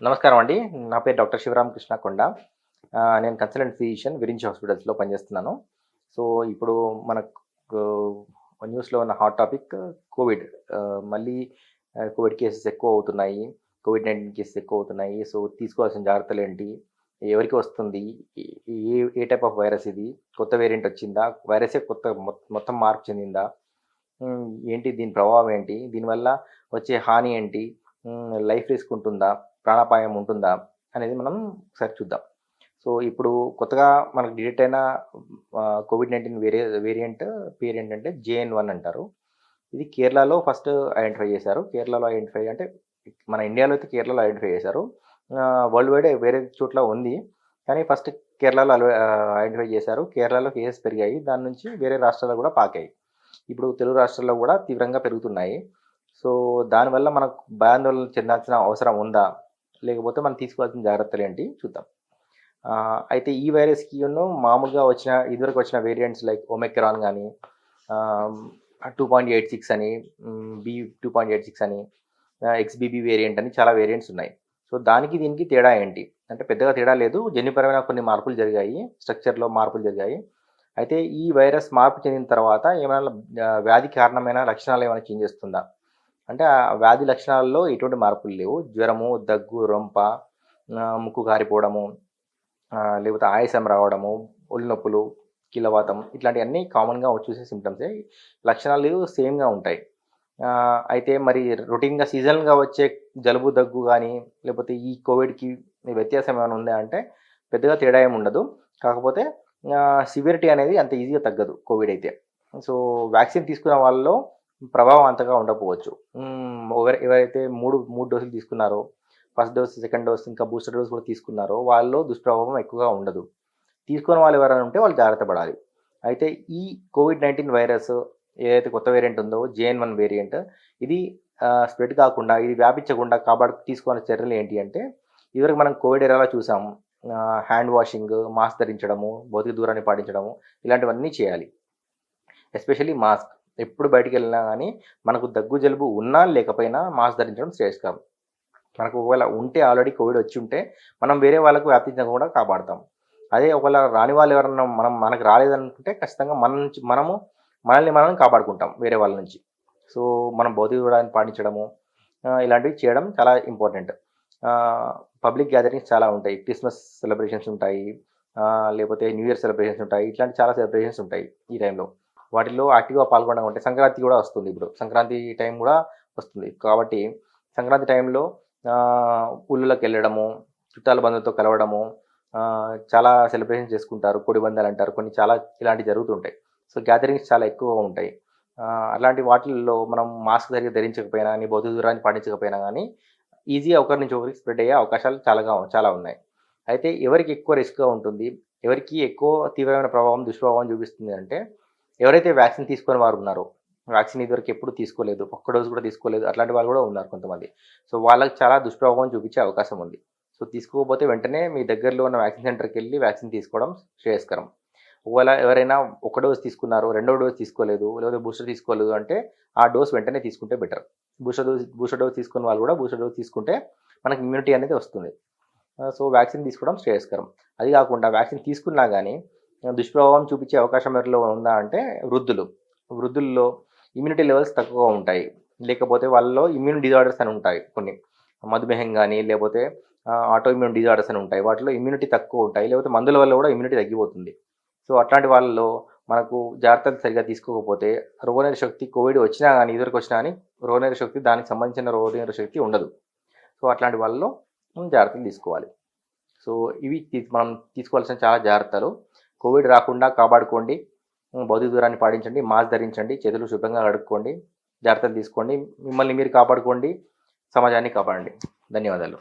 నమస్కారం అండి. నా పేరు డాక్టర్ శివరామకృష్ణ కొండ. నేను కన్సల్టెంట్ ఫిజిషియన్ విరించి హాస్పిటల్స్‌లో పనిచేస్తున్నాను. సో, ఇప్పుడు మనకు న్యూస్‌లో ఉన్న హాట్ టాపిక్ కోవిడ్. మళ్ళీ కోవిడ్ కేసెస్ ఎక్కువ అవుతున్నాయి. కోవిడ్-19 కేసెస్ ఎక్కువ అవుతున్నాయి. సో, తీసుకోవాల్సిన జాగ్రత్తలేంటి? ఎవరికి వస్తుంది? ఏ ఏ ఏ టైప్ ఆఫ్ వైరస్ ఇది? కొత్త వేరియంట్ వచ్చిందా? వైరసే కొత్త మొత్తం మార్పు చెందిందా? ఏంటి దీని ప్రభావం ఏంటి? దీనివల్ల వచ్చే హాని ఏంటి? లైఫ్ రిస్క్ ఉంటుందా? ప్రాణాపాయం ఉంటుందా? అనేది మనం ఒకసారి చూద్దాం. సో, ఇప్పుడు కొత్తగా మనకు డిటెక్ట్ అయిన కోవిడ్-19 వేరియంట్ పేరేంటంటే జేఎన్-1 అంటారు. ఇది కేరళలో ఫస్ట్ ఐడెంటిఫై చేశారు. కేరళలో ఐడెంటిఫై అంటే మన ఇండియాలో అయితే కేరళలో ఐడెంటిఫై చేశారు. వరల్డ్ వైడ్ వేరే చోట్ల ఉంది. కానీ ఫస్ట్ కేరళలో ఐడెంటిఫై చేశారు. కేరళలో కేసెస్ పెరిగాయి. దాని నుంచి వేరే రాష్ట్రాలకు కూడా పాకాయి. ఇప్పుడు తెలుగు రాష్ట్రాల్లో కూడా తీవ్రంగా పెరుగుతున్నాయి. సో, దానివల్ల మనకు భయాందోళన చెందాల్సిన అవసరం ఉందా? లేకపోతే మనం తీసుకోవాల్సిన జాగ్రత్తలేంటి చూద్దాం. అయితే ఈ వైరస్‌కిను మామూలుగా వచ్చిన ఇదివరకు వచ్చిన వేరియంట్స్ లైక్ ఒమిక్రాన్ గాని, 2.86 అని, B2.86 అని, XBB వేరియంట్ అని చాలా వేరియంట్స్ ఉన్నాయి. సో, దానికి దీనికి తేడా ఏంటి? అంటే పెద్దగా తేడా లేదు. జన్యుపరమైన కొన్ని మార్పులు జరిగాయి. స్ట్రక్చర్‌లో మార్పులు జరిగాయి. అయితే ఈ వైరస్ మార్పు చెందిన తర్వాత ఏమైనా వ్యాధి కారణమైన లక్షణాలు ఏమైనా చేంజ్ చేస్తుందా? అంటే ఆ వ్యాధి లక్షణాల్లో ఎటువంటి మార్పులు లేవు. జ్వరము, దగ్గు, రొంప, ముక్కు కారిపోవడము, లేకపోతే ఆయాసం రావడము, ఒళ్ళు నొప్పులు, కీళ్ళవాతం ఇట్లాంటివన్నీ కామన్‌గా చూసే సింప్టమ్సే. లక్షణాలు సేమ్‌గా ఉంటాయి. అయితే మరి రొటీన్‌గా సీజనల్‌గా వచ్చే జలుబు, దగ్గు గానీ, లేకపోతే ఈ కోవిడ్‌కి వ్యత్యాసం ఏమైనా ఉందా అంటే పెద్దగా తేడా ఏమి ఉండదు. కాకపోతే సివియరిటీ అనేది అంత ఈజీగా తగ్గదు కోవిడ్ అయితే. సో, వ్యాక్సిన్ తీసుకున్న వాళ్ళలో ప్రభావం అంతగా ఉండకపోవచ్చు. ఎవరైతే 3 డోసులు తీసుకున్నారో, ఫస్ట్ డోస్, సెకండ్ డోస్ ఇంకా బూస్టర్ డోస్ కూడా తీసుకున్నారో వాళ్ళలో దుష్ప్రభావం ఎక్కువగా ఉండదు. తీసుకున్న వాళ్ళు ఎవరైనా ఉంటే వాళ్ళు జాగ్రత్త పడాలి. అయితే ఈ కోవిడ్-19 వైరస్ ఏదైతే కొత్త వేరియంట్ ఉందో జేఎన్-1 వేరియంట్ ఇది స్ప్రెడ్ కాకుండా, ఇది వ్యాపించకుండా తీసుకోవాల్సిన చర్యలు ఏంటి అంటే, ఇదివరకు మనం కోవిడ్ ఎరాలో చూసాం. హ్యాండ్ వాషింగ్, మాస్క్ ధరించడము, భౌతిక దూరాన్ని పాటించడము ఇలాంటివన్నీ చేయాలి. Especially mask. ఎప్పుడు బయటికెళ్ళినా గానీ మనకు దగ్గు, జలుబు ఉన్నా లేకపోయినా మాస్క్ ధరించడం శ్రేయస్కరం. మనకు ఒకవేళ ఉంటే ఆల్రెడీ కోవిడ్ వచ్చి ఉంటే మనం వేరే వాళ్ళకు వ్యాపించకుండా కాపాడుతాం. అదే ఒకవేళ రాని వాళ్ళు ఎవరన్నా మనకు రాలేదనుకుంటే ఖచ్చితంగా మనల్ని మనం కాపాడుకుంటాం వేరే వాళ్ళ నుంచి. సో, మనం భౌతిక దూరాన్ని పాటించడము ఇలాంటివి చేయడం చాలా ఇంపార్టెంట్. పబ్లిక్ గ్యాదరింగ్స్ చాలా ఉంటాయి. క్రిస్మస్ సెలబ్రేషన్స్ ఉంటాయి. లేకపోతే న్యూ ఇయర్ సెలబ్రేషన్స్ ఉంటాయి. ఇట్లాంటి చాలా సెలబ్రేషన్స్ ఉంటాయి ఈ టైంలో. వాటిల్లో యాక్టివ్‌గా పాల్గొనడం అంటే సంక్రాంతి కూడా వస్తుంది ఇప్పుడు. సంక్రాంతి టైం కూడా వస్తుంది. కాబట్టి సంక్రాంతి టైంలో ఊళ్ళలోకెళ్ళడము, చుట్టాల బంధువులతో కలవడము, చాలా సెలబ్రేషన్స్ చేసుకుంటారు. కోడిపందాలంటారు. కొన్ని చాలా ఇలాంటివి జరుగుతుంటాయి. సో, గ్యాదరింగ్స్ చాలా ఎక్కువగా ఉంటాయి. అలాంటి వాటిల్లో మనం మాస్క్ సరిగ్గా ధరించకపోయినా గానీ, భౌతిక దూరాన్ని పాటించకపోయినా గానీ, ఈజీగా ఒకరి నుంచి ఒకరికి స్ప్రెడ్ అయ్యే అవకాశాలు చాలా ఉన్నాయి. అయితే ఎవరికి ఎక్కువ రిస్క్‌గా ఉంటుంది? ఎవరికి ఎక్కువ తీవ్రమైన దుష్ప్రభావం చూపిస్తుంది అంటే, ఎవరైతే వ్యాక్సిన్ తీసుకొని వారు ఉన్నారో, వ్యాక్సిన్ ఇదివరకు ఎప్పుడు తీసుకోలేదు, ఒక్క డోస్ కూడా తీసుకోలేదు, అట్లాంటి వాళ్ళు కూడా ఉన్నారు కొంతమంది. సో, వాళ్ళకి చాలా దుష్ప్రభావం చూపించే అవకాశం ఉంది. సో, తీసుకోకపోతే వెంటనే మీ దగ్గరలో ఉన్న వ్యాక్సిన్ సెంటర్‌కెళ్ళి వ్యాక్సిన్ తీసుకోవడం శ్రేయస్కరం. ఒకవేళ ఎవరైనా ఒక డోస్ తీసుకున్నారు, రెండో డోస్ తీసుకోలేదు, లేకపోతే బూస్టర్ తీసుకోలేదు అంటే ఆ డోస్ వెంటనే తీసుకుంటే బెటర్. బూస్టర్ డోస్ తీసుకున్న వాళ్ళు కూడా బూస్టర్ డోస్ తీసుకుంటే మనకి ఇమ్యూనిటీ అనేది వస్తుంది. సో, వ్యాక్సిన్ తీసుకోవడం శ్రేయస్కరం. అది కాకుండా వ్యాక్సిన్ తీసుకున్నా గానీ దుష్ప్రభావం చూపించే అవకాశం ఎవరిలో ఉందా అంటే వృద్ధుల్లో ఇమ్యూనిటీ లెవెల్స్ తక్కువగా ఉంటాయి. లేకపోతే వాళ్ళలో ఇమ్యూన్ డిజార్డర్స్ అని ఉంటాయి కొన్ని. మధుమేహం గానీ, లేకపోతే ఆటో ఇమ్యూన్ డిజార్డర్స్ అని ఉంటాయి. వాటిలో ఇమ్యూనిటీ తక్కువ ఉంటాయి. లేకపోతే మందుల వల్ల కూడా ఇమ్యూనిటీ తగ్గిపోతుంది. సో, అట్లాంటి వాళ్ళలో మనకు జాగ్రత్తలు సరిగ్గా తీసుకోకపోతే రోగనిరోధక శక్తి కోవిడ్ వచ్చినా గానీ, ఇదివరకు వచ్చినా గానీ రోగనిరోధక శక్తి దానికి సంబంధించిన రోగనిరోధక శక్తి ఉండదు. సో, అట్లాంటి వాళ్ళలో మనం జాగ్రత్తలు తీసుకోవాలి. సో, ఇవి మనం తీసుకోవాల్సిన చాలా జాగ్రత్తలు. కోవిడ్ రాకుండా కాపాడుకోండి. భౌతిక దూరాన్ని పాటించండి. మాస్క్ ధరించండి. చేతులు శుభ్రంగా కడుక్కోండి. జాగ్రత్తలు తీసుకోండి. మిమ్మల్ని మీరు కాపాడుకోండి. సమాజాన్ని కాపాడండి. ధన్యవాదాలు.